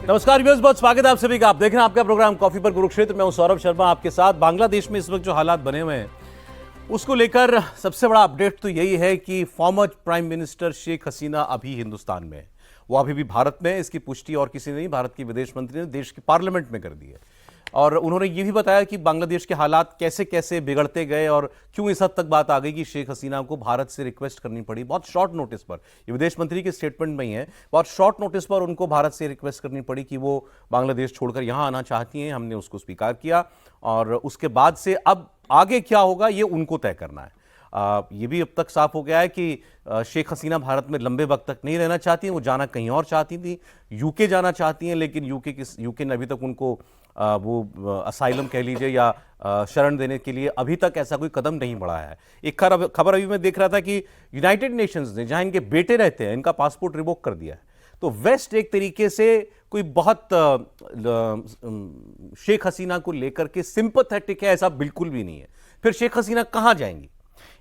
नमस्कार व्यूअर्स, बहुत स्वागत है आप सभी का। आप देख रहे हैं आपका प्रोग्राम कॉफी पर कुरुक्षेत्र। मैं हूं सौरभ शर्मा आपके साथ। बांग्लादेश में इस वक्त जो हालात बने हुए हैं उसको लेकर सबसे बड़ा अपडेट तो यही है कि former prime minister Sheikh Hasina अभी हिंदुस्तान में है। वो अभी भी भारत में है। इसकी पुष्टि और किसी ने नहीं, भारत की विदेश मंत्री ने देश की पार्लियामेंट में कर दी है। और उन्होंने ये भी बताया कि बांग्लादेश के हालात कैसे कैसे बिगड़ते गए और क्यों इस हद तक बात आ गई कि शेख हसीना को भारत से रिक्वेस्ट करनी पड़ी। बहुत शॉर्ट नोटिस पर, ये विदेश मंत्री के स्टेटमेंट में ही है, बहुत शॉर्ट नोटिस पर उनको भारत से रिक्वेस्ट करनी पड़ी कि वो बांग्लादेश छोड़कर यहां आना चाहती हैं। हमने उसको स्वीकार किया और उसके बाद से अब आगे क्या होगा ये उनको तय करना है। ये भी अब तक साफ हो गया है कि शेख हसीना भारत में लंबे वक्त तक नहीं रहना चाहती हैं। वो जाना कहीं और चाहती थी, यूके जाना चाहती हैं, लेकिन यूके ने अभी तक उनको वो असाइलम कह लीजिए या शरण देने के लिए अभी तक ऐसा कोई कदम नहीं बढ़ाया है। एक खबर अभी मैं देख रहा था कि यूनाइटेड नेशंस ने, जहां इनके बेटे रहते हैं, इनका पासपोर्ट रिवोक कर दिया है। तो वेस्ट एक तरीके से कोई बहुत शेख हसीना को लेकर के सिंपैथेटिक है, ऐसा बिल्कुल भी नहीं है। फिर शेख हसीना कहां जाएंगी?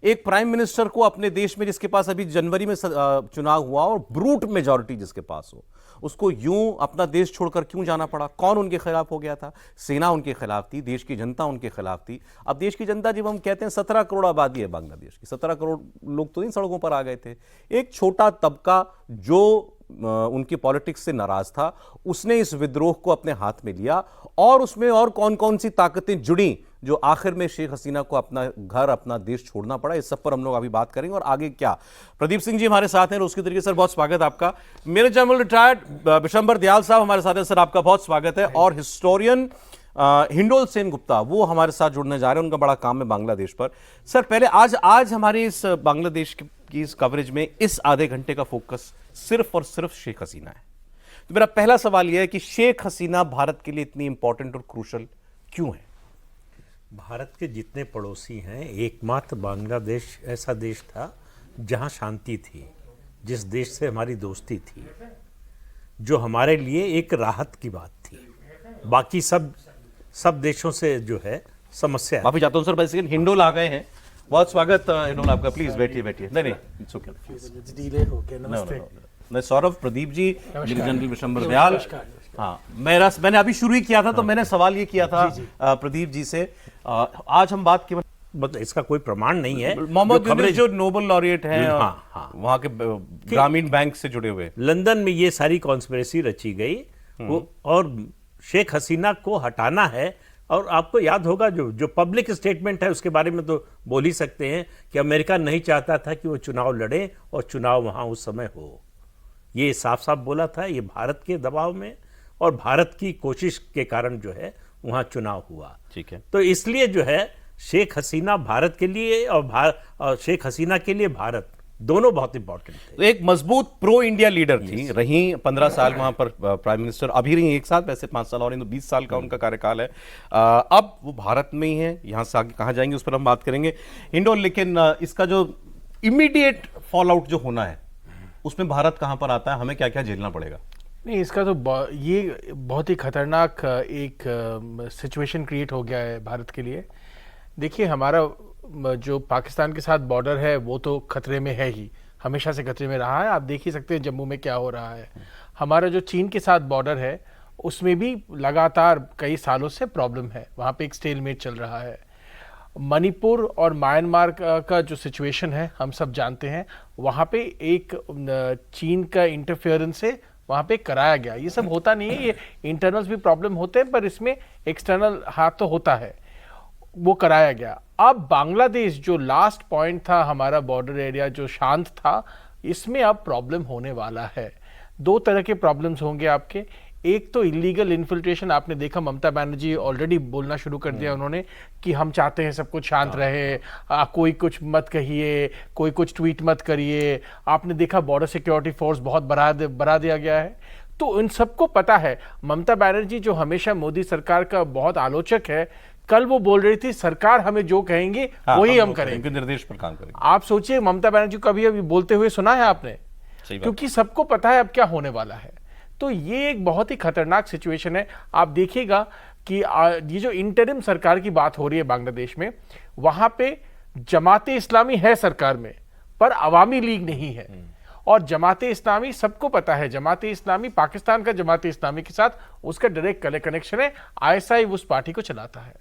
एक प्राइम मिनिस्टर को अपने देश में, जिसके पास अभी जनवरी में चुनाव हुआ और ब्रूट मेजॉरिटी जिसके पास हो, उसको यूं अपना देश छोड़कर क्यों जाना पड़ा? कौन उनके खिलाफ हो गया था? सेना उनके खिलाफ थी, देश की जनता उनके खिलाफ थी। अब देश की जनता, जब हम कहते हैं 17 करोड़ आबादी है बांग्लादेश की, 17 करोड़ लोग तो नहीं सड़कों पर आ गए थे। एक छोटा तबका जो उनकी पॉलिटिक्स से नाराज था, उसने इस विद्रोह को अपने हाथ में लिया। और उसमें और कौन कौन सी ताकतें जुड़ी जो आखिर में शेख हसीना को अपना घर, अपना देश छोड़ना पड़ा, इस सब पर हम लोग अभी बात करेंगे। और आगे क्या? प्रदीप सिंह जी हमारे साथ हैं उसके तरीके से। बहुत स्वागत है आपका। Major general retired Bishambar Dayal साहब हमारे साथ हैं। सर आपका बहुत स्वागत है। और हिस्टोरियन हिंडोल सेन गुप्ता, वो हमारे साथ जुड़ने जा रहे हैं। उनका बड़ा काम है बांग्लादेश पर। सर पहले आज हमारे इस बांग्लादेश की इस कवरेज में इस आधे घंटे का फोकस सिर्फ और सिर्फ शेख हसीना है। तो मेरा पहला सवाल यह है कि शेख हसीना भारत के लिए इतनी इंपॉर्टेंट और क्रूशल क्यों है? भारत के जितने पड़ोसी हैं, एकमात्र बांग्लादेश ऐसा देश था जहां शांति थी, जिस देश से हमारी दोस्ती थी, जो हमारे लिए एक राहत की बात थी। बाकी सब देशों से जो है समस्या। माफी चाहता हूं सर, बेसिकली हिंडोल आ गए हैं। बहुत स्वागत हिंडोल आपका। प्लीज बैठिए। नहीं इट्स ओके। डिले हो गया। नमस्ते। मैं सौरभ, प्रदीप जी, जनरल बिशंबर दयाल। हाँ, मैंने अभी शुरू ही किया था, तो मैंने सवाल ये किया था प्रदीप जी से। आज हम बात की, इसका कोई प्रमाण नहीं है। मोहम्मद यूनुस जो नोबेल लॉरिएट हैं, वहां के ग्रामीण बैंक से जुड़े हुए, लंदन में ये सारी कॉन्स्पिरेसी रची गई और शेख हसीना को हटाना है। और आपको याद होगा जो पब्लिक स्टेटमेंट है उसके बारे में तो बोल ही सकते हैं कि अमेरिका नहीं चाहता था कि वो चुनाव लड़े और चुनाव वहां उस समय हो। ये साफ साफ बोला था। ये भारत के दबाव में और भारत की कोशिश के कारण जो है वहां चुनाव हुआ। ठीक है। तो इसलिए जो है शेख हसीना भारत के लिए और शेख हसीना के लिए भारत दोनों बहुत इंपॉर्टेंट थे। तो एक मजबूत प्रो इंडिया लीडर थी, रही 15 साल वहां पर प्राइम मिनिस्टर, अभी रही 1 साल, वैसे 5 साल और, इन 20 साल का उनका कार्यकाल है। अब वो भारत में ही है। यहां से आगे कहां जाएंगे उस पर हम बात करेंगे हिंडोल। लेकिन इसका जो इमीडिएट फॉल आउट जो होना है, उसमें भारत कहां पर आता है? हमें क्या क्या झेलना पड़ेगा? नहीं, इसका तो ये बहुत ही खतरनाक एक सिचुएशन क्रिएट हो गया है भारत के लिए। देखिए, हमारा जो पाकिस्तान के साथ बॉर्डर है वो तो खतरे में है ही, हमेशा से खतरे में रहा है। आप देख ही सकते हैं जम्मू में क्या हो रहा है। हमारा जो चीन के साथ बॉर्डर है उसमें भी लगातार कई सालों से प्रॉब्लम है, वहाँ पे एक स्टेलमेट चल रहा है। मणिपुर और म्यांमार का जो सिचुएशन है हम सब जानते हैं। वहाँ पे एक चीन का इंटरफेरेंस से वहाँ पे कराया गया। ये सब होता नहीं है, ये इंटरनल्स भी प्रॉब्लम होते हैं, पर इसमें एक्सटर्नल हाथ तो होता है, वो कराया गया। अब बांग्लादेश जो लास्ट पॉइंट था, हमारा बॉर्डर एरिया जो शांत था, इसमें अब प्रॉब्लम होने वाला है। 2 तरह के प्रॉब्लम्स होंगे आपके। एक तो इलीगल इन्फिल्ट्रेशन, आपने देखा ममता बनर्जी ऑलरेडी बोलना शुरू कर दिया उन्होंने कि हम चाहते हैं सब कुछ शांत रहे, कोई कुछ मत कहिए, कोई कुछ ट्वीट मत करिए। आपने देखा बॉर्डर सिक्योरिटी फोर्स बहुत बढ़ा दिया गया है। तो इन सबको पता है। ममता बनर्जी जो हमेशा मोदी सरकार का बहुत आलोचक है, कल वो बोल रही थी सरकार हमें जो कहेंगे वही हम करेंगे, निर्देश पर काम करेंगे। आप सोचिए, ममता बनर्जी को अभी बोलते हुए सुना है आपने? क्योंकि सबको पता है अब क्या होने वाला है। तो ये एक बहुत ही खतरनाक सिचुएशन है। आप देखिएगा कि ये जो इंटरिम सरकार की बात हो रही है बांग्लादेश में, वहां पे जमाते इस्लामी है सरकार में, पर अवामी लीग नहीं है। और जमाते इस्लामी, सबको पता है जमाते इस्लामी, पाकिस्तान का जमाते इस्लामी के साथ उसका डायरेक्ट कनेक्शन है। आईएसआई उस पार्टी को चलाता है।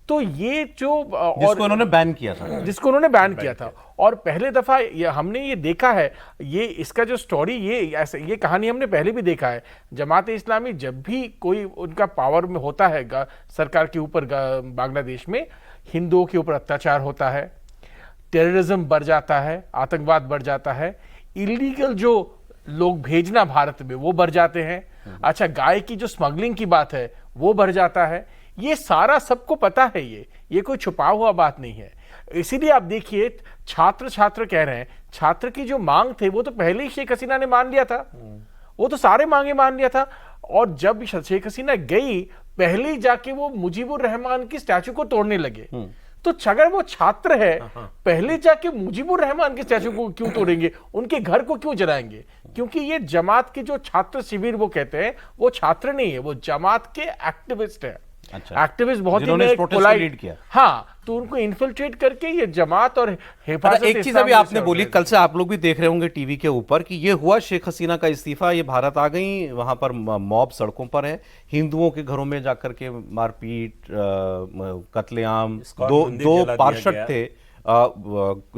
तो ये जो जिसको उन्होंने बैन किया था, जिसको उन्होंने बैन किया था, और पहले दफा हमने ये देखा है, ये इसका जो स्टोरी, ये कहानी हमने पहले भी देखा है। जमात इस्लामी जब भी कोई उनका पावर में होता है सरकार के ऊपर बांग्लादेश में, हिंदुओं के ऊपर अत्याचार होता है, टेररिज्म बढ़ जाता है, आतंकवाद बढ़ जाता है, इलीगल जो लोग भेजना भारत में वो बढ़ जाते हैं। अच्छा, गाय की जो स्मगलिंग की बात है वो बढ़ जाता है। ये सारा सबको पता है, ये कोई छुपा हुआ बात नहीं है। इसीलिए आप देखिए, छात्र कह रहे हैं, छात्र की जो मांग थे वो तो पहले ही शेख हसीना ने मान लिया था, वो तो सारे मांगे मान लिया था। और जब शेख हसीना गई, पहले ही जाके वो मुजीबुर रहमान की स्टैचू को तोड़ने लगे। तो अगर वो छात्र है, पहले जाके मुजीबुर रहमान के स्टैचू को क्यों तोड़ेंगे, उनके घर को क्यों जलाएंगे? क्योंकि ये जमात के जो छात्र शिविर वो कहते हैं, वो छात्र नहीं है, वो जमात के एक्टिविस्ट है। अच्छा, एक्टिविस्ट बहुत जिन्होंने इस प्रोटेस्ट को लीड किया। हाँ, तो उनको इन्फिल्ट्रेट करके ये जमात और हिफाजत एक चीज अभी आपने बोली, कल से आप लोग भी देख रहे होंगे टीवी के ऊपर कि ये हुआ शेख हसीना का इस्तीफा, ये भारत आ गई, वहां पर मॉब सड़कों पर है, हिंदुओं के घरों में जाकर के मारपीट, कत्लेआम, दो पार्षद थे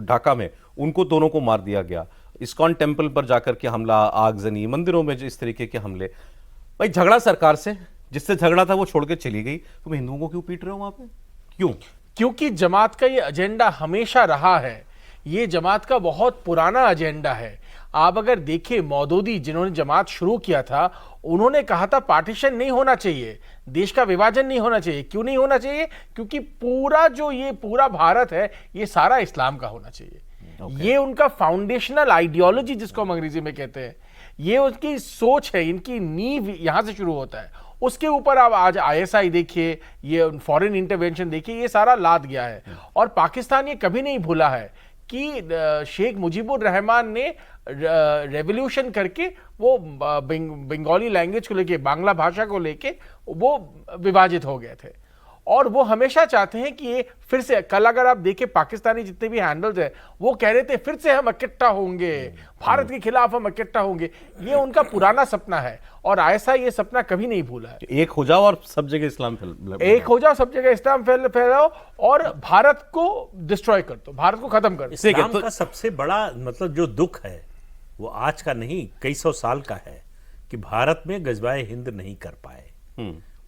ढाका में, उनको दोनों को मार दिया गया। इस्कॉन टेम्पल पर जाकर के हमला, आगजनी, मंदिरों में जो इस तरीके के हमले। भाई झगड़ा सरकार से, जिससे झगड़ा था वो छोड़ के चली गई, तुम हिंदुओं को क्यों पीट रहे हो वहां पे? क्यों? क्योंकि जमात का ये एजेंडा हमेशा रहा है, ये जमात का बहुत पुराना एजेंडा है। आप अगर देखें, मौदूदी जिन्होंने जमात शुरू किया था, उन्होंने कहा था पार्टीशन नहीं होना चाहिए, देश का विभाजन नहीं होना चाहिए। क्यों नहीं होना चाहिए? क्योंकि पूरा भारत है, ये सारा इस्लाम का होना चाहिए। ये उनका फाउंडेशनल आइडियोलॉजी, जिसको हम अंग्रेजी में कहते हैं, ये उनकी सोच है, इनकी नींव यहां से शुरू होता है। उसके ऊपर आप आज आईएसआई देखिए, ये फॉरेन इंटरवेंशन देखिए, ये सारा लाद गया है। और पाकिस्तान ये कभी नहीं भूला है कि शेख मुजीबुर रहमान ने रेवोल्यूशन करके वो बंगाली लैंग्वेज को लेके, बांग्ला भाषा को लेके वो विभाजित हो गए थे। और वो हमेशा चाहते हैं कि ये फिर से, कल अगर आप देखें पाकिस्तानी जितने भी हैंडल्स हैं, वो कह रहे थे फिर से हम इकट्ठा होंगे, भारत के खिलाफ हम इकट्ठा होंगे। ये उनका पुराना सपना है, और आईएसआई ये सपना कभी नहीं भूला है। एक हो जाओ और सब जगह इस्लाम एक हो जाओ, सब जगह इस्लाम फैलाओ और भारत को डिस्ट्रॉय कर दो, भारत को खत्म कर दो। इस्लाम का सबसे बड़ा मतलब जो दुख है वो आज का नहीं, कई सौ साल का है कि भारत में गजवाए हिंद नहीं कर पाए।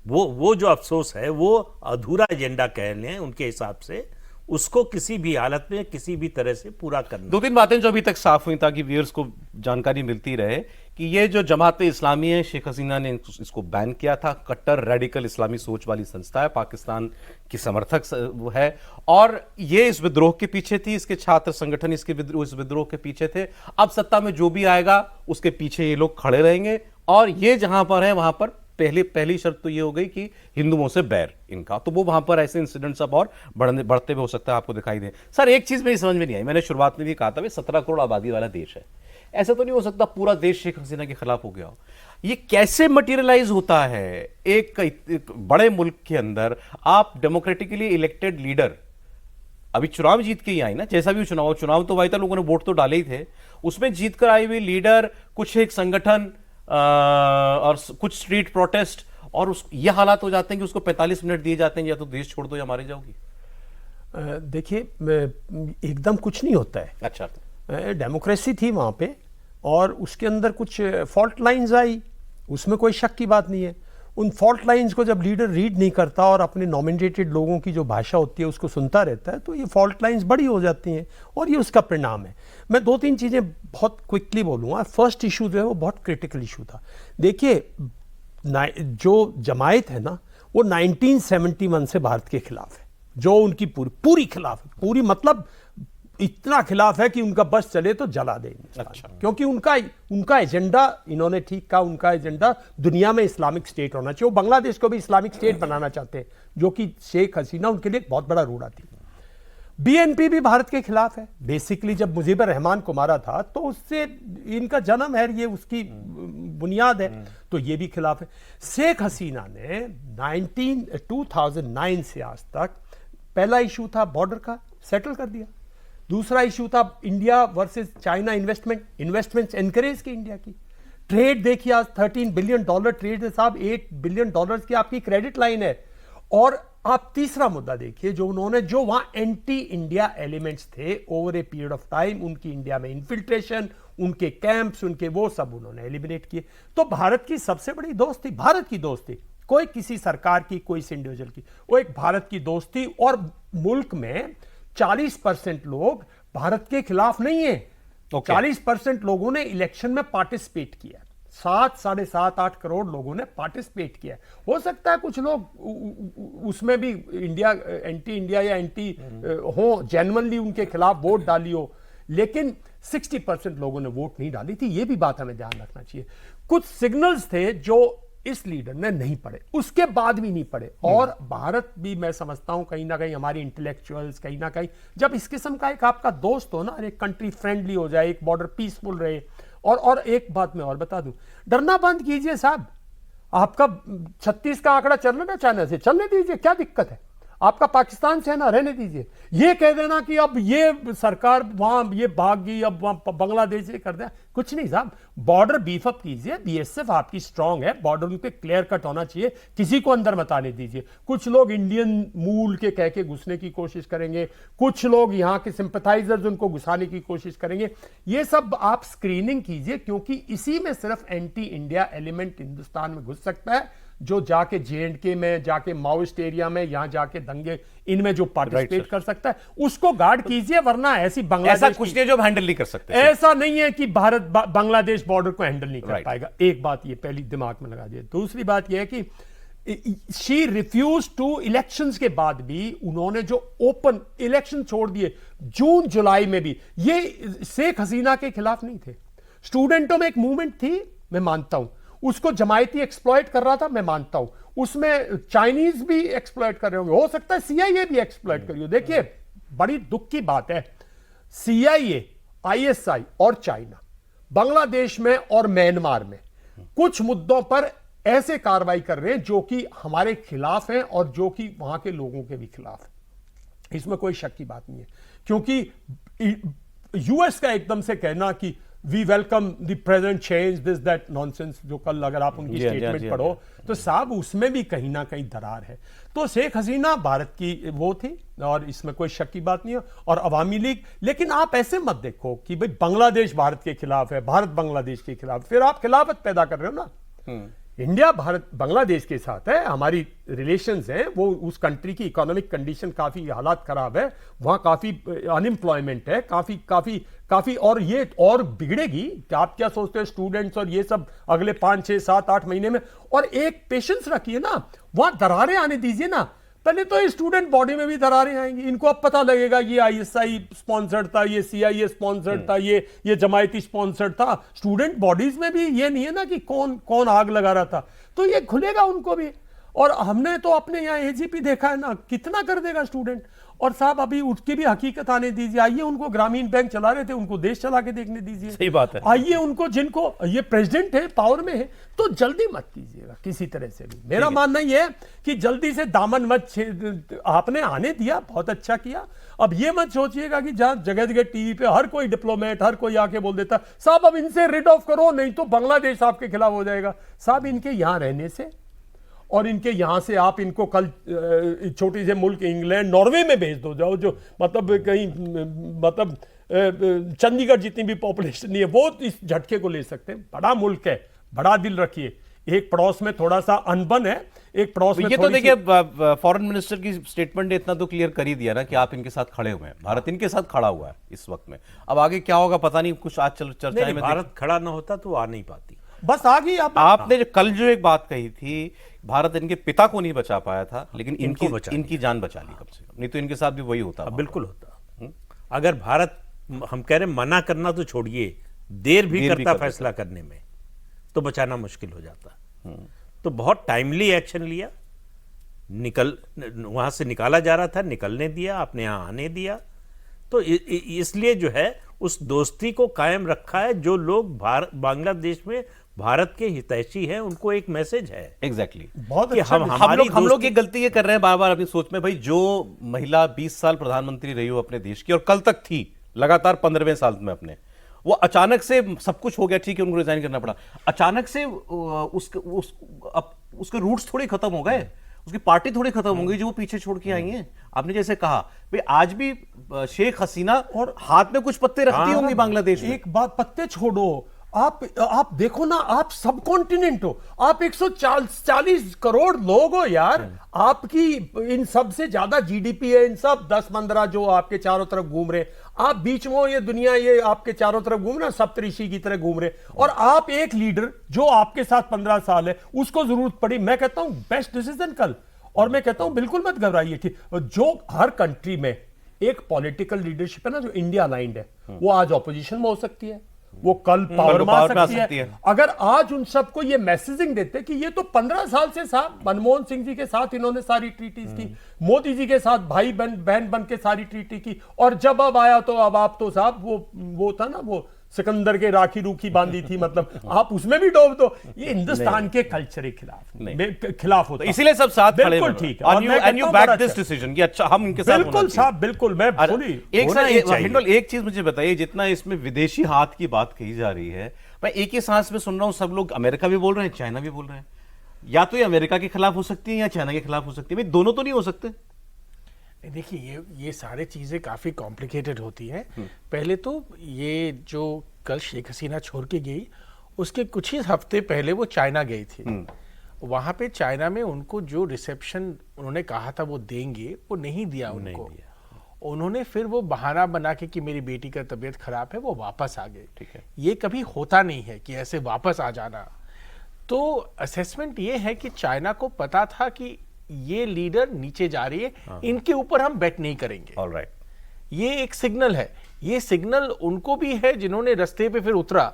वो जो अफसोस है, वो अधूरा एजेंडा कह लें उनके हिसाब से, उसको किसी भी हालत में किसी भी तरह से पूरा करना। दो तीन बातें जो अभी तक साफ हुई ताकि व्यूअर्स को जानकारी मिलती रहे कि ये जो जमात इस्लामी है, शेख हसीना ने इसको बैन किया था, कट्टर रेडिकल इस्लामी सोच वाली संस्था है, पाकिस्तान की समर्थक है, और ये इस विद्रोह के पीछे थी, इसके छात्र संगठन इस विद्रोह के पीछे थे। अब सत्ता में जो भी आएगा उसके पीछे ये लोग खड़े रहेंगे, और ये जहां पर है वहां पर पहली शर्त तो ये हो गई कि हिंदुओं से बैर इनका, तो वो वहां पर ऐसे इंसिडेंट्स अब और बढ़ते हुए हो सकता है आपको दिखाई दे। सर, एक चीज मेरी समझ में नहीं आई, मैंने शुरुआत में भी कहा था 17 करोड़ आबादी वाला देश है, ऐसा तो नहीं हो सकता पूरा देश शेख हसीना के खिलाफ हो गया हो। ये कैसे मटेरियलाइज होता है? एक बड़े मुल्क के अंदर आप डेमोक्रेटिकली इलेक्टेड लीडर, अभी चुनाव जीत के ही आई ना, जैसा भी चुनाव तो भाई था, लोगों ने वोट तो डाले ही थे, उसमें जीत कर आई हुई लीडर, कुछ एक संगठन और कुछ स्ट्रीट प्रोटेस्ट, और ये हालात हो जाते हैं कि उसको 45 मिनट दिए जाते हैं, या तो देश छोड़ दो या मारे जाओगी। देखिए, एकदम कुछ नहीं होता है। अच्छा, डेमोक्रेसी थी वहाँ पे, और उसके अंदर कुछ फॉल्ट लाइंस आई, उसमें कोई शक की बात नहीं है। उन फॉल्ट लाइंस को जब लीडर रीड नहीं करता और अपने नॉमिनेटेड लोगों की जो भाषा होती है उसको सुनता रहता है, तो ये फॉल्ट लाइंस बड़ी हो जाती हैं, और ये उसका परिणाम है। मैं 2-3 चीज़ें बहुत क्विकली बोलूँगा। फर्स्ट इशू जो है वो बहुत क्रिटिकल इशू था। देखिए, जो जमायत है ना, वो 1971 से भारत के खिलाफ है, जो उनकी पूरी खिलाफ है, पूरी मतलब इतना खिलाफ है कि उनका बस चले तो जला देंगे। अच्छा। क्योंकि उनका एजेंडा, इन्होंने ठीक कहा, उनका एजेंडा दुनिया में इस्लामिक स्टेट होना चाहिए। वो बांग्लादेश को भी इस्लामिक स्टेट बनाना चाहते हैं, जो कि शेख हसीना उनके लिए बहुत बड़ा रूढ़ा थी। बीएनपी भी भारत के खिलाफ है। बेसिकली जब मुजीबुर रहमान को मारा था तो उससे इनका जन्म है, ये उसकी बुनियाद है, तो ये भी खिलाफ है। शेख हसीना ने 2009 से आज तक पहला इशू था बॉर्डर का, सेटल कर दिया। दूसरा इशू था India versus China investments encourage की इंडिया की। ट्रेड देखिए आज $13 बिलियन ट्रेड है साहब, $8 बिलियन की आपकी क्रेडिट लाइन है। और आप तीसरा मुद्दा देखिए जो वहां एंटी इंडिया एलिमेंट्स थे over a period of time, उनकी इंडिया में इन्फिल्ट्रेशन, उनके कैंप्स, उनके वो सब उन्होंने एलिमिनेट किए। तो भारत की सबसे बड़ी दोस्ती, भारत की दोस्ती, कोई किसी सरकार की, कोई इंडिविजुअल की, वो एक भारत की दोस्ती। और मुल्क में 40% लोग भारत के खिलाफ नहीं है। 40% लोगों ने इलेक्शन में पार्टिसिपेट किया, 7-8 करोड़ लोगों ने पार्टिसिपेट किया। हो सकता है कुछ लोग उसमें भी इंडिया एंटी इंडिया या एंटी हो, जेन्युइनली उनके खिलाफ वोट डाली हो, लेकिन 60% लोगों ने वोट नहीं डाली थी। ये भी बात हमें ध्यान रखना चाहिए। कुछ सिग्नल्स थे जो इस लीडर ने नहीं पढ़े, उसके बाद भी नहीं पढ़े। और भारत भी, मैं समझता हूं कहीं ना कहीं हमारी इंटेलेक्चुअल्स कहीं ना कहीं, जब इस किस्म का एक आपका दोस्त हो ना, एक कंट्री फ्रेंडली हो जाए, एक बॉर्डर पीसफुल रहे। और एक बात मैं और बता दूं, डरना बंद कीजिए साहब। आपका 36 का आंकड़ा चल रहा है चाइना से, चलने दीजिए, क्या दिक्कत है? आपका पाकिस्तान से है ना, रहने दीजिए। ये कह देना कि अब ये सरकार वहां ये भाग गई, अब वहां बांग्लादेश ये कर दिया, कुछ नहीं साहब। बॉर्डर बीफ अप कीजिए, बीएसएफ आपकी स्ट्रांग है, बॉर्डर उन पे क्लियर कट होना चाहिए, किसी को अंदर मत आने दीजिए। कुछ लोग इंडियन मूल के कह के घुसने की कोशिश करेंगे, कुछ लोग यहाँ के सिंपैथाइजर्स उनको घुसाने की कोशिश करेंगे। ये सब आप स्क्रीनिंग कीजिए, क्योंकि इसी में सिर्फ एंटी इंडिया एलिमेंट हिंदुस्तान में घुस सकता है, जो जाके जेएंडके में, जाके माओइस्ट एरिया में, यहां जाके दंगे, इनमें जो पार्टिसिपेट कर सकता है उसको गार्ड कीजिए। वरना ऐसी बांग्लादेश, ऐसा कुछ नहीं जो हैंडल नहीं कर सकते। ऐसा नहीं है कि भारत बांग्लादेश बॉर्डर को हैंडल नहीं कर पाएगा। एक बात ये पहली दिमाग में लगा दिए। दूसरी बात यह है कि शी रिफ्यूज टू, इलेक्शंस के बाद भी उन्होंने जो ओपन इलेक्शन छोड़ दिए जून जुलाई में भी, ये शेख हसीना के खिलाफ नहीं थे। स्टूडेंटों में एक मूवमेंट थी, मैं मानता हूं, उसको जमायती एक्सप्लॉइट कर रहा था, मैं मानता हूं। उसमें चाइनीज भी एक्सप्लॉइट कर रहे होंगे, हो सकता है सीआईए भी एक्सप्लॉइट करिए। देखिए बड़ी दुख की बात है, सीआईए, आईएसआई और चाइना बांग्लादेश में और म्यांमार में कुछ मुद्दों पर ऐसे कार्रवाई कर रहे हैं जो कि हमारे खिलाफ हैं और जो कि वहां के लोगों के भी खिलाफ है। इसमें कोई शक की बात नहीं है, क्योंकि यूएस का एकदम से कहना कि we welcome the present change, this that nonsense, जो कल अगर आप उनकी स्टेटमेंट पढ़ो तो साहब उसमें भी कहीं ना कहीं दरार है। तो शेख हसीना भारत की वो थी और इसमें कोई शक की बात नहीं है, और अवामी लीग। लेकिन आप ऐसे मत देखो कि भाई बांग्लादेश भारत के खिलाफ है, भारत बांग्लादेश के खिलाफ, फिर आप खिलाफत पैदा कर रहे हो ना। इंडिया भारत बांग्लादेश के साथ है, हमारी रिलेशंस हैं, वो उस कंट्री की इकोनॉमिक कंडीशन काफी हालात खराब है, वहां काफी अनएम्प्लॉयमेंट है, काफी और ये और बिगड़ेगी। कि आप क्या सोचते हो स्टूडेंट्स और ये सब अगले 5, 6, 7, 8 महीने में, और एक पेशेंस रखिए ना, वहां दरारें आने दीजिए ना। पहले तो स्टूडेंट बॉडी में भी दरारें आएंगी, इनको अब पता लगेगा ये आईएसआई स्पॉन्सर्ड था, ये सीआईए स्पॉन्सर्ड था, ये जमायती स्पॉन्सर्ड था। स्टूडेंट बॉडीज में भी ये नहीं है ना कि कौन आग लगा रहा था, तो ये खुलेगा उनको भी। और हमने तो अपने यहाँ एजीपी देखा है ना, कितना कर देगा स्टूडेंट। और साहब अभी उसकी भी हकीकत आने दीजिए। आइए उनको ग्रामीण बैंक चला रहे थे, उनको देश चला के देखने दीजिए। सही बात है। आइए उनको, जिनको ये प्रेसिडेंट है, पावर में है, तो जल्दी मत कीजिएगा किसी तरह से भी। मेरा मानना यह है कि जल्दी से दामन मत, आपने आने दिया, बहुत अच्छा किया। अब ये मत सोचिएगा कि जहां जगह जगह टीवी पे हर कोई डिप्लोमेट, हर कोई आके बोल देता साहब अब इनसे रिड ऑफ करो, नहीं तो बांग्लादेश आपके खिलाफ हो जाएगा। साहब इनके यहां रहने से और इनके यहां से आप इनको कल छोटी से मुल्क इंग्लैंड, नॉर्वे में भेज दो, जाओ, जो मतलब कहीं मतलब चंडीगढ़ जितनी भी पॉपुलेशन नहीं है, वो इस झटके को ले सकते हैं। बड़ा मुल्क है, बड़ा दिल रखिए। एक पड़ोस में थोड़ा सा अनबन है, एक पड़ोस में ये तो देखिए फॉरेन मिनिस्टर की स्टेटमेंट ने इतना तो क्लियर कर ही दिया ना कि आप इनके साथ खड़े हुए हैं, भारत इनके साथ खड़ा हुआ है इस वक्त में। अब आगे क्या होगा पता नहीं, कुछ आज चर्चा में भारत खड़ा ना होता तो आ नहीं पाती, बस आ गई। आपने जो कल जो एक बात कही थी, भारत इनके पिता को नहीं बचा पाया था, लेकिन इनकी जान बचा ली कम से कम, नहीं तो इनके साथ भी वही होता। बिल्कुल होता। अगर भारत, हम कह रहे मना करना तो छोड़िए, देर भी करता फैसला करने में, तो बचाना मुश्किल हो जाता। तो बहुत टाइमली एक्शन लिया, वहां से निकाला जा रहा था, निकलने दिया, अपने यहां आने दिया। तो इसलिए जो है उस दोस्ती को कायम रखा है। जो लोग बांग्लादेश में भारत के हितैषी हैं, उनको एक मैसेज है एग्जैक्टली बहुत कि अच्छा हम लोग ये गलती ये कर रहे हैं बार बार अपनी सोच में, भाई जो महिला 20 साल प्रधानमंत्री रही हो अपने देश की और कल तक थी लगातार 15वें साल में अपने, वो अचानक से सब कुछ हो गया, ठीक है उनको रिजाइन करना पड़ा, अचानक से उसके रूट्स थोड़ी खत्म हो गए, उसकी पार्टी थोड़ी खत्म हो गई जो वो पीछे छोड़ के आई हैं। आपने जैसे कहा भाई आज भी शेख हसीना और हाथ में कुछ पत्ते रखती होंगी बांग्लादेश में। एक बात, पत्ते छोड़ो, आप देखो ना, आप सब कॉन्टिनेंट हो, आप 140 करोड़ लोग हो यार, आपकी इन सब से ज्यादा जीडीपी है, इन सब 10-15 जो आपके चारों तरफ घूम रहे, आप बीच में हो, ये दुनिया ये आपके चारों तरफ घूम रहा, सप्तऋषि की तरह घूम रहे, और आप एक लीडर जो आपके साथ 15 साल है, उसको जरूरत पड़ी, मैं कहता हूं बेस्ट डिसीजन कल, और मैं कहता हूं बिल्कुल मत घबराइए। ठीक, जो हर कंट्री में एक पॉलिटिकल लीडरशिप है ना जो इंडिया अलाइंड है, वो आज ऑपोजिशन में हो सकती है, वो कल पावर में आ सकती है। अगर आज उन सबको ये मैसेजिंग देते कि ये तो 15 साल से साथ मनमोहन सिंह जी के साथ इन्होंने सारी ट्रीटीज की, मोदी जी के साथ भाई बहन बन के सारी ट्रीटी की, और जब अब आया तो अब आप तो साहब वो था ना, वो सिकंदर के राखी रूखी बांधी थी, मतलब आप उसमें भी डोब दो। ये हिंदुस्तान के कल्चर के खिलाफ होता है, इसीलिए सब साथ खड़े बिल्कुल ठीक है। And you back this decision कि अच्छा हम इनके साथ बिल्कुल साहब, बिल्कुल मैं एक चीज मुझे बताइए, जितना इसमें विदेशी हाथ की बात कही जा रही है, मैं एक ही सांस में सुन रहा हूं सब लोग अमेरिका भी बोल रहे हैं, चाइना भी बोल रहे हैं, या तो ये अमेरिका के खिलाफ हो सकती है या चाइना के खिलाफ हो सकती है, भाई दोनों तो नहीं हो सकते। देखिए ये सारी चीजें काफी कॉम्प्लिकेटेड होती हैं। पहले तो ये जो कल शेख हसीना छोड़ के गई, उसके कुछ ही हफ्ते पहले वो चाइना गई थी। वहां पे चाइना में उनको जो रिसेप्शन उन्होंने कहा था वो देंगे, वो नहीं दिया उनको। उन्होंने फिर वो बहाना बना के कि मेरी बेटी का तबीयत खराब है, वो वापस आ गए। ठीक है, ये कभी होता नहीं है कि ऐसे वापस आ जाना। तो असेसमेंट ये है कि चाइना को पता था कि ये लीडर नीचे जा रही है, इनके ऊपर हम बेट नहीं करेंगे। ऑलराइट, ये एक सिग्नल है, ये सिग्नल उनको भी है जिन्होंने रास्ते पे फिर उतरा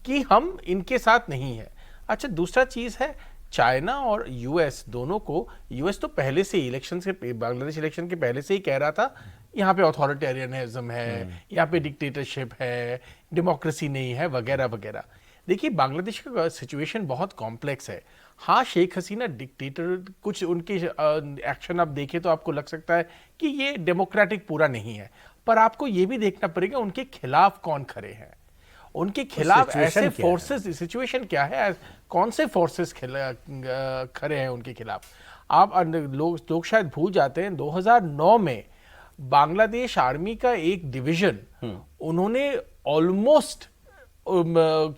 कि हम इनके साथ नहीं है। अच्छा, दूसरा चीज है चाइना और यूएस दोनों को, यूएस तो पहले से इलेक्शन से, बांग्लादेश इलेक्शन के पहले से ही कह रहा था यहाँ पे ऑथोरिटेरियनिज्म है, यहाँ पे डिक्टेटरशिप है, डेमोक्रेसी नहीं है, वगैरह वगैरह। देखिए बांग्लादेश का सिचुएशन बहुत कॉम्प्लेक्स है। हाँ, शेख हसीना डिक्टेटर, कुछ उनके एक्शन आप देखें तो आपको लग सकता है कि ये डेमोक्रेटिक पूरा नहीं है, पर आपको ये भी देखना पड़ेगा उनके खिलाफ कौन खड़े हैं, उनके खिलाफ ऐसे फोर्सेस, सिचुएशन क्या है, कौन से फोर्सेस खड़े हैं उनके खिलाफ। आप लोग शायद भूल जाते हैं 2009 में बांग्लादेश आर्मी का एक डिवीजन उन्होंने ऑलमोस्ट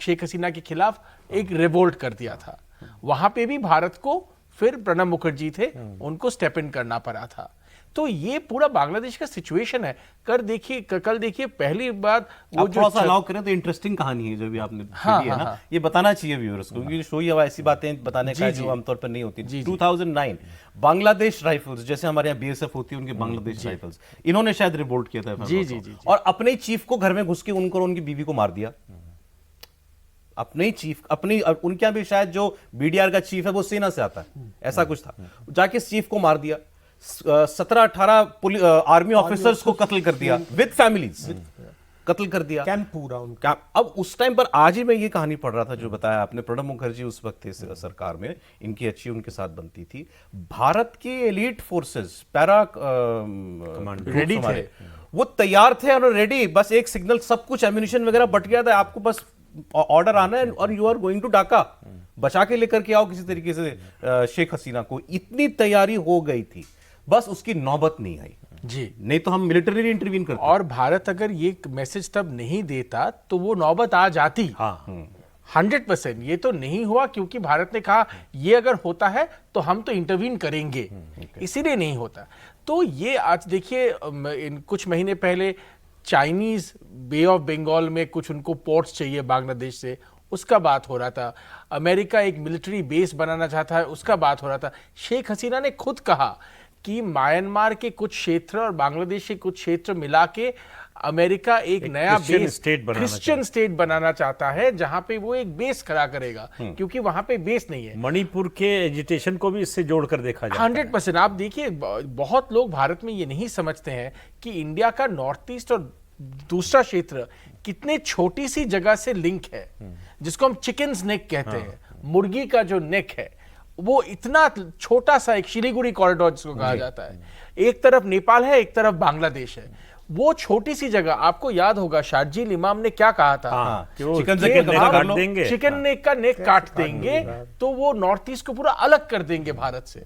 शेख हसीना के खिलाफ एक रिवोल्ट कर दिया था। वहां पे भी भारत को फिर प्रणब मुखर्जी थे, उनको स्टेप इन करना पड़ा था। तो ये पूरा बांग्लादेश का सिचुएशन है। कल देखिए पहली बात वो जो थोड़ा सा अलाउ करें तो इंटरेस्टिंग कहानी है जो भी आपने है ना, ये बताना चाहिए व्यूअर्स को, क्योंकि शो ही ऐसी बातें बताने का जो आमतौर पर नहीं होती। 2009 बांग्लादेश राइफल्स, जैसे हमारे यहाँ बीएसएफ होती है, उनके बांग्लादेश राइफल्स, इन्होंने शायद रिवोल्ट किया था जी, और अपने चीफ को घर में घुस के उनको और उनकी बीवी को मार दिया। अपने चीफ, उनके यहाँ भी शायद जो बीडीआर का चीफ है वो सेना से आता है, ऐसा कुछ था, जाके चीफ को मार दिया, 17-18 आर्मी ऑफिसर्स को कत्ल कर दिया, विद फैमिलीज कत्ल कर दिया, कैंप पूरा उनका। अब उस टाइम पर, आज ही मैं ये कहानी पढ़ रहा था जो बताया आपने, प्रणब मुखर्जी उस वक्त थे सरकार में, इनकी अच्छी उनके साथ बनती थी, भारत के elite forces, para commando ready थे, वो तैयार थे और रेडी, बस एक सिग्नल, सब कुछ एम्युनिशन वगैरह बट गया था, आपको बस ऑर्डर आना है और you are going to Dhaka, बचा के लेकर के आओ किसी तरीके से शेख हसीना को। इतनी तैयारी हो गई थी, बस उसकी नौबत नहीं आई जी, नहीं तो हम मिलिटरी इंटरवीन करते। और भारत अगर ये मैसेज तब नहीं देता तो वो नौबत आ जाती। हाँ, 100%। ये तो नहीं हुआ क्योंकि भारत ने कहा ये अगर होता है तो हम तो इंटरवीन करेंगे, इसीलिए नहीं होता। तो ये आज देखिए, कुछ महीने पहले चाइनीज बे ऑफ बंगाल में कुछ उनको पोर्ट्स चाहिए बांग्लादेश से, उसका बात हो रहा था। अमेरिका एक मिलिट्री बेस बनाना चाहता है, उसका बात हो रहा था। शेख हसीना ने खुद कहा कि म्यांमार के कुछ क्षेत्र और बांग्लादेश के कुछ क्षेत्र मिला के अमेरिका एक नया क्रिश्चियन स्टेट बनाना चाहता है, जहां पे वो एक बेस खड़ा करेगा, क्योंकि वहां पे बेस नहीं है। मणिपुर के एजिटेशन को भी इससे जोड़कर देखा जाता है। 100%। आप देखिए, बहुत लोग भारत में ये नहीं समझते हैं कि इंडिया का नॉर्थ ईस्ट और दूसरा क्षेत्र कितने छोटी सी जगह से लिंक है, जिसको हम चिकन्स नेक कहते हैं, मुर्गी का जो नेक है वो इतना छोटा सा, एक शिलीगुड़ी कॉरिडोर जिसको कहा जाता है, एक तरफ नेपाल है, एक तरफ बांग्लादेश है। वो छोटी सी जगह, आपको याद होगा शार्जिल इमाम ने क्या कहा था, चिकन से नेक काट देंगे, चिकन नेक का नेक काट देंगे तो वो नॉर्थ ईस्ट को पूरा अलग कर देंगे भारत से।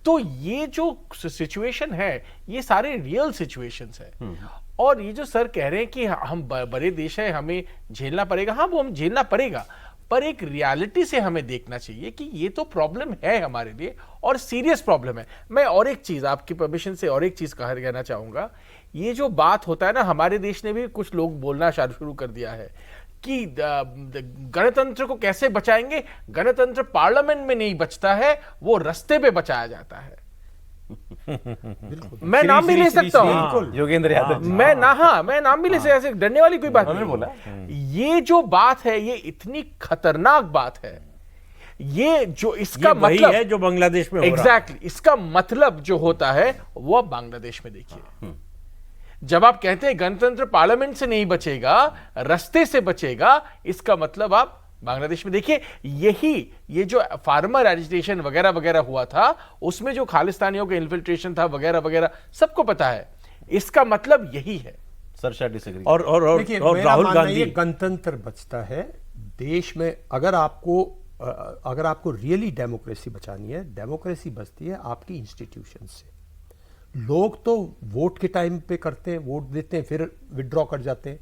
तो ये जो सिचुएशन है ये सारे रियल सिचुएशंस है। और ये जो सर कह रहे हैं कि हम बड़े देश है, हमें झेलना पड़ेगा, हाँ वो हम झेलना पड़ेगा, पर एक रियलिटी से हमें देखना चाहिए कि ये तो प्रॉब्लम है हमारे लिए और सीरियस प्रॉब्लम है। मैं और एक चीज, आपकी परमिशन से और एक चीज कहना चाहूंगा। ये जो बात होता है ना, हमारे देश ने भी कुछ लोग बोलना शुरू कर दिया है कि गणतंत्र को कैसे बचाएंगे। गणतंत्र पार्लियामेंट में नहीं बचता है, वो रास्ते पे बचाया जाता है। मैं नाम भी ले सकता हूं, योगेंद्र यादव जी। मैं नाम भी ले सकता, ऐसे डरने वाली कोई बात नहीं बोला। ये जो बात है ये इतनी खतरनाक बात है। ये जो इसका वही मतलब है जो बांग्लादेश में हो रहा है। एग्जैक्टली इसका मतलब जो होता है वो अब बांग्लादेश में देखिए। जब आप कहते हैं गणतंत्र पार्लियामेंट से नहीं बचेगा, रास्ते से बचेगा, इसका मतलब आप बांग्लादेश में देखिए। ये जो फार्मर एजिटेशन वगैरह वगैरह हुआ था, उसमें जो खालिस्तानियों का इन्फिल्ट्रेशन था वगैरह वगैरह, सबको पता है। इसका मतलब यही है। सर शायद डिसएग्री। और मेरा राहुल मानना गांधी, ये गणतंत्र बचता है देश में। अगर आपको रियली डेमोक्रेसी बचानी है, डेमोक्रेसी बचती है आपकी इंस्टीट्यूशन से। लोग तो वोट के टाइम पे करते हैं, वोट देते हैं, फिर विड्रॉ कर जाते हैं।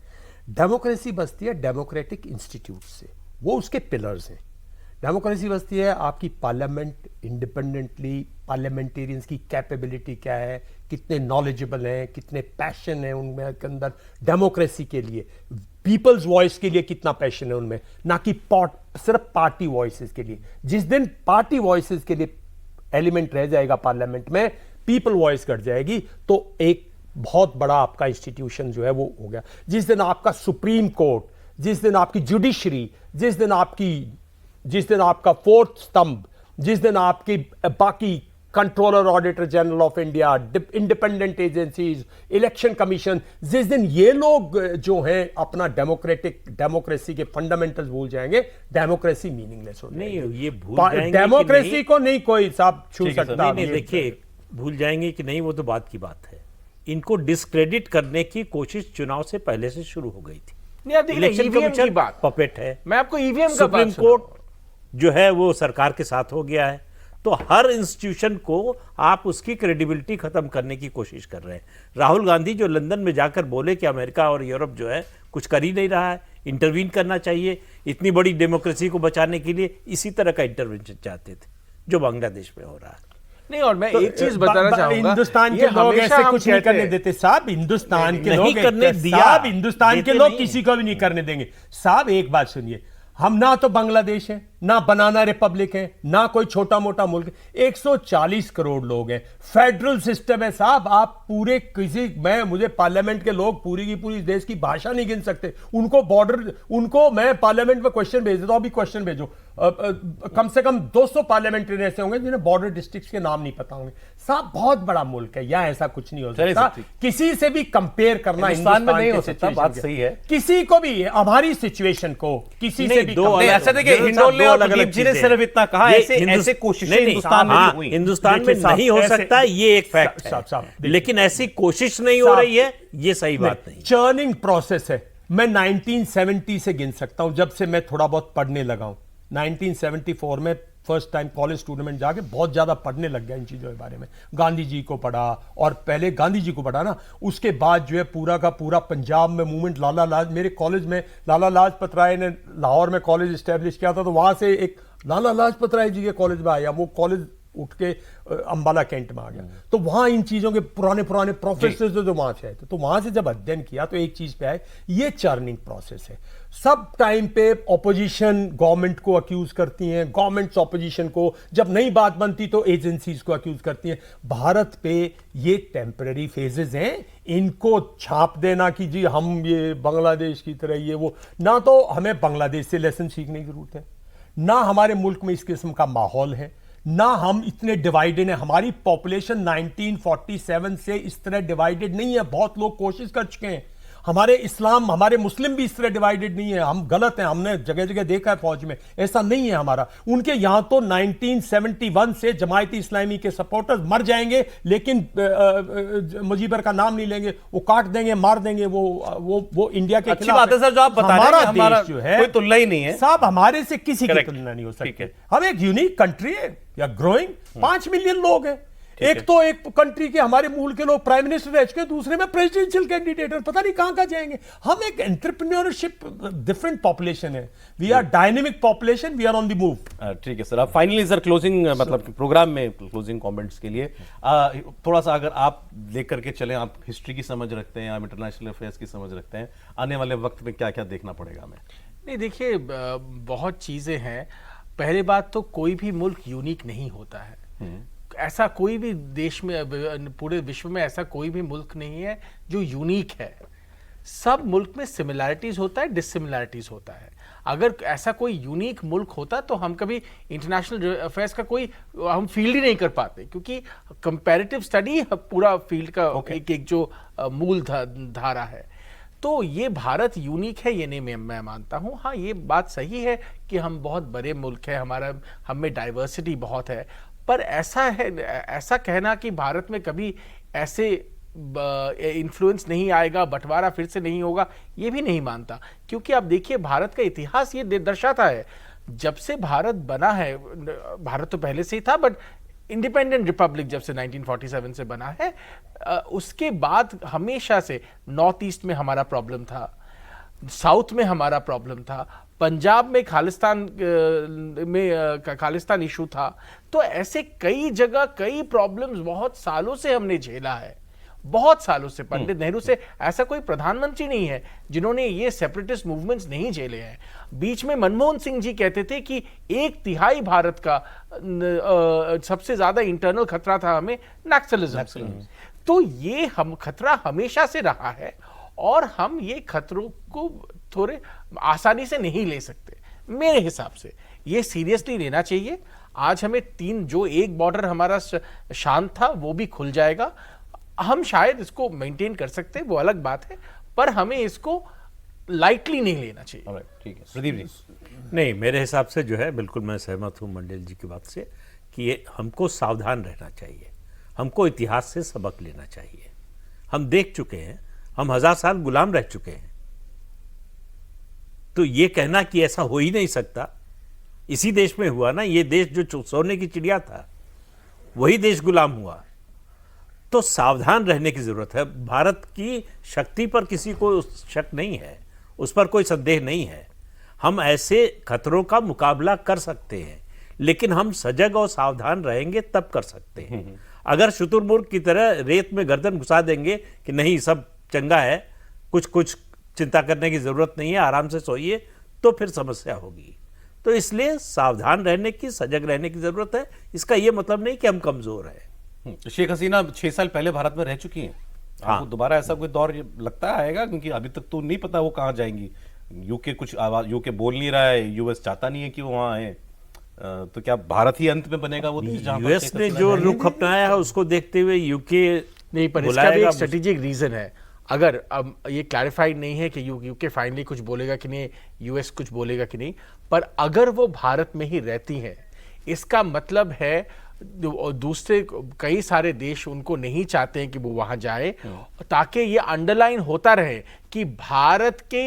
डेमोक्रेसी बचती है डेमोक्रेटिक इंस्टीट्यूट से, वो उसके पिलर्स हैं। डेमोक्रेसी बचती है आपकी पार्लियामेंट इंडिपेंडेंटली, पार्लियामेंटेरियंस की कैपेबिलिटी क्या है, कितने नॉलेजेबल हैं, कितने पैशन है उनमें के अंदर डेमोक्रेसी के लिए, पीपल्स वॉइस के लिए कितना पैशन है उनमें, ना कि सिर्फ पार्टी वॉइसेस के लिए। जिस दिन पार्टी वॉइसेस के लिए एलिमेंट रह जाएगा पार्लियामेंट में, पीपल वॉइस घट जाएगी, तो एक बहुत बड़ा आपका इंस्टीट्यूशन जो है वो हो गया। जिस दिन आपका सुप्रीम कोर्ट, जिस दिन आपकी जुडिशरी, जिस दिन आपका फोर्थ स्तंभ, जिस दिन आपकी बाकी controller auditor general of India, independent agencies, election commission, जिस दिन ये लोग जो हैं अपना डेमोक्रेसी के फंडामेंटल्स भूल जाएंगे, डेमोक्रेसी मीनिंगलेस हो नहीं जाएगी। ये भूल जाएंगे कि डेमोक्रेसी नहीं, को नहीं कोई साहब छू सकता। नहीं देखिए, भूल जाएंगे कि नहीं वो तो बात की बात है। इनको डिस्क्रेडिट करने की कोशिश चुनाव से पहले से शुरू हो गई थी। इलेक्शन ईवीएम की कमीशन बात, पपेट है, मैं आपको ईवीएम का सुप्रीम कोर्ट जो है वो सरकार के साथ हो गया है। तो हर इंस्टीट्यूशन को आप उसकी क्रेडिबिलिटी खत्म करने की कोशिश कर रहे हैं। राहुल गांधी जो लंदन में जाकर बोले कि अमेरिका और यूरोप जो है कुछ कर ही नहीं रहा है, इंटरवीन करना चाहिए इतनी बड़ी डेमोक्रेसी को बचाने के लिए, इसी तरह का इंटरवेंशन चाहते थे जो बांग्लादेश में हो रहा है। नहीं, और मैं एक चीज बताना चाहूंगा, हिंदुस्तान के लोग ऐसे कुछ नहीं करने देते साहब। हिंदुस्तान के लोग करने दिया साहब, हिंदुस्तान के देते लोग नहीं। किसी को भी नहीं करने देंगे साहब। एक बात सुनिए, हम ना तो बांग्लादेश है, ना बनाना रिपब्लिक है, ना कोई छोटा मोटा मुल्क है। 140 करोड़ लोग हैं, फेडरल सिस्टम है साहब। आप पूरे मुझे पार्लियामेंट के लोग पूरी की पूरी देश की भाषा नहीं गिन सकते। उनको मैं पार्लियामेंट में क्वेश्चन भेज देता हूं, अभी क्वेश्चन भेजो। कम से कम 200 पार्लियामेंट्री ऐसे होंगे जिन्हें बॉर्डर डिस्ट्रिक्ट्स के नाम नहीं पता होंगे साहब। बहुत बड़ा मुल्क है, यहाँ ऐसा कुछ नहीं हो सकता। किसी से भी कंपेयर करना हिंदुस्तान में नहीं हो सकता, बात सही है। किसी को भी हमारी सिचुएशन को किसी से भी ऐसा देखिए, हिंडोले और प्रदीप जी ने सिर्फ इतना कहा, ऐसे कोशिशें हिंदुस्तान में भी हुई। हिंदुस्तान में नहीं हो सकता, ये एक फैक्ट है, लेकिन ऐसी कोशिश नहीं हो रही है, ये सही बात नहीं। चर्निंग प्रोसेस है। मैं 1970 से गिन सकता हूं, जब से मैं थोड़ा बहुत पढ़ने लगा हूं। 1974 में फर्स्ट टाइम कॉलेज टूर्नामेंट जाके बहुत ज्यादा पढ़ने लग गया इन चीजों के बारे में। गांधी जी को पढ़ा, और पहले गांधी जी को पढ़ा ना, उसके बाद जो है पूरा का पूरा पंजाब में मूवमेंट। मेरे कॉलेज में लाला लाजपत राय ने लाहौर में कॉलेज स्टैब्लिश किया था, तो वहां से एक लाला लाजपत राय जी के कॉलेज में आया। वो कॉलेज उठ के अंबाला कैंट में आ गया, तो वहां इन चीजों के पुराने प्रोफेसर जो वहां से आए थे, तो वहां से जब अध्ययन किया तो एक चीज पे आए, ये चर्निंग प्रोसेस है। सब टाइम पे ऑपोजिशन गवर्नमेंट को अक्यूज करती हैं, गवर्नमेंट्स ऑपोजिशन को, जब नई बात बनती तो एजेंसीज को अक्यूज करती हैं। भारत पे ये टेम्पररी फेजेस हैं, इनको छाप देना कि जी हम ये बांग्लादेश की तरह ये वो, ना तो हमें बांग्लादेश से लेसन सीखने की जरूरत है, ना हमारे मुल्क में इस किस्म का माहौल है, ना हम इतने डिवाइडेड हैं। हमारी पॉपुलेशन 1947 से इस तरह डिवाइडेड नहीं है। बहुत लोग कोशिश कर चुके हैं। हमारे इस्लाम, हमारे मुस्लिम भी इस तरह डिवाइडेड नहीं है, हम गलत हैं, हमने जगह जगह देखा है फौज में, ऐसा नहीं है हमारा। उनके यहां तो 1971 से जमायती इस्लामी के सपोर्टर्स मर जाएंगे लेकिन मुजीबर का नाम नहीं लेंगे, वो काट देंगे, मार देंगे, वो इंडिया के अच्छी बात है सर जो आप बता रहे हैं, हमारा देश जो है कोई तुलना ही नहीं है साहब, हमारे से किसी की Correct. तुलना नहीं हो ठीक सकती। है। हम एक यूनिक कंट्री है या ग्रोइंग, 5 मिलियन लोग हैं। एक तो एक कंट्री के हमारे मूल के लोग प्राइम मिनिस्टर रह चुके, दूसरे में प्रेसिडेंशियल कैंडिडेट है, पता नहीं कहां कहां जाएंगे। हम एक एंटरप्रेन्योरशिप डिफरेंट पॉपुलेशन है, we are dynamic population, we are on the move. ठीक है सर, आप फाइनली सर क्लोजिंग मतलब प्रोग्राम में क्लोजिंग कमेंट्स के लिए थोड़ा सा अगर आप लेकर के चलें, आप हिस्ट्री की समझ रखते हैं, आप इंटरनेशनल अफेयर्स की समझ रखते हैं, आने वाले वक्त में क्या क्या देखना पड़ेगा हमें? नहीं देखिए, बहुत चीज़ें हैं। पहली बात तो कोई भी मुल्क यूनिक नहीं होता है, ऐसा कोई भी देश में, पूरे विश्व में ऐसा कोई भी मुल्क नहीं है जो यूनिक है। सब मुल्क में सिमिलैरिटीज होता है, डिससिमिलैरिटीज होता है। अगर ऐसा कोई यूनिक मुल्क होता तो हम कभी इंटरनेशनल अफेयर्स का कोई हम फील्ड ही नहीं कर पाते, क्योंकि कंपैरेटिव स्टडी पूरा फील्ड का एक जो मूल धारा है। तो ये भारत यूनिक है, ये नहीं मैं मानता हूँ। हाँ, ये बात सही है कि हम बहुत बड़े मुल्क है, हम में डाइवर्सिटी बहुत है, पर ऐसा कहना कि भारत में कभी ऐसे इन्फ्लुएंस नहीं आएगा, बंटवारा फिर से नहीं होगा, ये भी नहीं मानता। क्योंकि आप देखिए, भारत का इतिहास ये दर्शाता है, जब से भारत बना है, भारत तो पहले से ही था, बट इंडिपेंडेंट रिपब्लिक जब से 1947 से बना है, उसके बाद हमेशा से नॉर्थ ईस्ट में हमारा प्रॉब्लम था, साउथ में हमारा प्रॉब्लम था, पंजाब में खालिस्तान इशू था। तो ऐसे कई जगह कई प्रॉब्लम्स बहुत सालों से हमने झेला है, बहुत सालों से। पंडित नेहरू से ऐसा कोई प्रधानमंत्री नहीं है जिन्होंने ये सेपरेटिस्ट मूवमेंट्स नहीं झेले हैं। बीच में मनमोहन सिंह जी कहते थे कि 1/3 भारत का सबसे ज्यादा इंटरनल खतरा था हमें नक्सलिज्म से। तो ये हम खतरा हमेशा से रहा है और हम ये खतरों को थोड़े आसानी से नहीं ले सकते। मेरे हिसाब से ये सीरियसली लेना चाहिए। आज हमें जो एक बॉर्डर हमारा शांत था वो भी खुल जाएगा। हम शायद इसको मेंटेन कर सकते हैं, वो अलग बात है, पर हमें इसको लाइटली नहीं लेना चाहिए। ठीक है प्रदीप जी। नहीं, मेरे हिसाब से जो है बिल्कुल मैं सहमत हूँ मंडल जी की बात से कि ये हमको सावधान रहना चाहिए, हमको इतिहास से सबक लेना चाहिए। हम देख चुके हैं, हम 1000 साल गुलाम रह चुके हैं, तो ये कहना कि ऐसा हो ही नहीं सकता, इसी देश में हुआ ना, ये देश जो सोने की चिड़िया था वही देश गुलाम हुआ। तो सावधान रहने की जरूरत है। भारत की शक्ति पर किसी को शक नहीं है, उस पर कोई संदेह नहीं है। हम ऐसे खतरों का मुकाबला कर सकते हैं, लेकिन हम सजग और सावधान रहेंगे तब कर सकते हैं। अगर शुतुरमुर्ग की तरह रेत में गर्दन घुसा देंगे कि नहीं सब चंगा है, कुछ चिंता करने की जरूरत नहीं है, आराम से सोइए, तो फिर समस्या होगी। तो इसलिए सावधान रहने की, सजग रहने की जरूरत है। इसका यह मतलब नहीं कि हम कमजोर हैं। शेख हसीना 6 साल पहले भारत में रह चुकी हैं। हाँ। आपको दोबारा ऐसा कोई दौर लगता आएगा? क्योंकि अभी तक तो नहीं पता वो कहाँ जाएंगी। यूके कुछ आवाज, यूके बोल नहीं रहा है, यूएस चाहता नहीं है कि वो वहाँ आए, तो क्या भारत ही अंत में बनेगा वो देश जहाँ पर यूएस शेख ने हसीना जो रहेंगी? रुख अपनाया है उसको देखते हुए यूके नहीं, पर इसका भी एक स्ट्रेटेजिक रीजन है। अगर अब ये क्लैरिफाइड नहीं है कि यूके फाइनली कुछ बोलेगा कि नहीं, यूएस कुछ बोलेगा कि नहीं, पर अगर वो भारत में ही रहती हैं, इसका मतलब है दूसरे कई सारे देश उनको नहीं चाहते हैं कि वो वहां जाए, ताकि ये अंडरलाइन होता रहे कि भारत के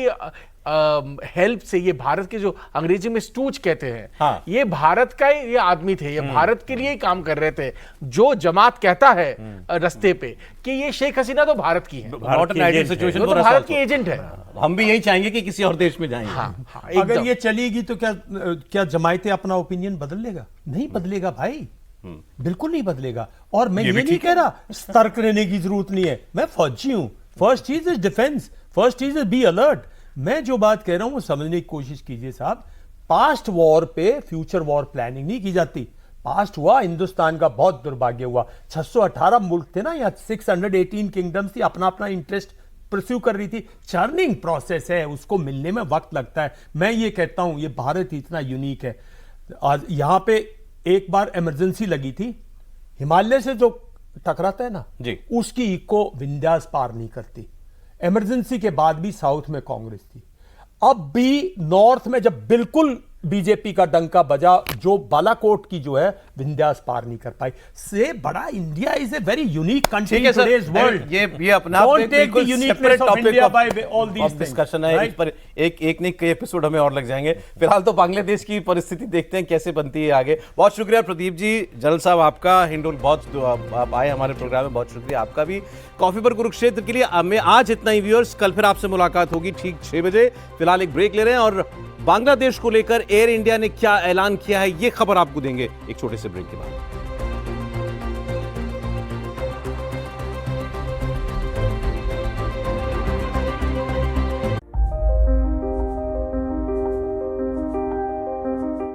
हेल्प से, ये भारत के जो अंग्रेजी में स्टूज कहते हैं, हाँ। ये भारत का ये आदमी थे, ये भारत के लिए ही काम कर रहे थे। जो जमात कहता है रास्ते पे कि ये शेख हसीना तो भारत की है, Not an ideal situation वो for तो us भारत also. की एजेंट है। हम भी यही चाहेंगे कि किसी और देश में जाएंगे। हाँ, अगर एकदम। ये चलेगी तो क्या जमायते अपना ओपिनियन बदल लेगा? नहीं बदलेगा भाई, बिल्कुल नहीं बदलेगा। और मैं ये नहीं कह रहा सतर्क रहने की जरूरत नहीं है, मैं फौजी हूं। फर्स्ट चीज इज डिफेंस, फर्स्ट चीज इज बी अलर्ट। मैं जो बात कह रहा हूं वो समझने की कोशिश कीजिए साहब। पास्ट वॉर पे फ्यूचर वॉर प्लानिंग नहीं की जाती। पास्ट हुआ, हिंदुस्तान का बहुत दुर्भाग्य हुआ, 618 मुल्क थे ना, या 618 किंगडम्स थी, अपना अपना इंटरेस्ट परस्यू कर रही थी। चर्निंग प्रोसेस है, उसको मिलने में वक्त लगता है। मैं ये कहता हूं ये भारत इतना यूनिक है। आज यहां पे एक बार इमरजेंसी लगी थी, हिमालय से जो टकराता है ना जी, उसकी इको विंध्यास पार नहीं करती। इमरजेंसी के बाद भी साउथ में कांग्रेस थी। अब भी नॉर्थ में जब बिल्कुल बीजेपी का डंका बजा, जो बालाकोट की जो है विंध्यास पार नहीं कर पाई। से बड़ा India is a very unique country ठीक है इन सर, टुडेज वर्ल्ड। ये अपना आप Don't एक take the बिल्कुल uniqueness separate of topic India of- by all these of things, discussion है, right? इस पर एक नहीं कई एपिसोड हमें और लग जाएंगे। फिलहाल तो बांग्लादेश की परिस्थिति देखते हैं कैसे बनती है आगे। बहुत शुक्रिया प्रदीप जी, जनरल साहब आपका, हिंडोल बहुत आप आए हमारे प्रोग्राम में, बहुत शुक्रिया आपका भी। कॉफी पर कुरुक्षेत्र के लिए मैं आज इतना ही व्यूअर्स, कल फिर आपसे मुलाकात होगी ठीक 6 बजे। फिलहाल एक ब्रेक ले रहे हैं और बांग्लादेश को लेकर एयर इंडिया ने क्या ऐलान किया है ये खबर आपको देंगे एक छोटे से ब्रेक के बाद।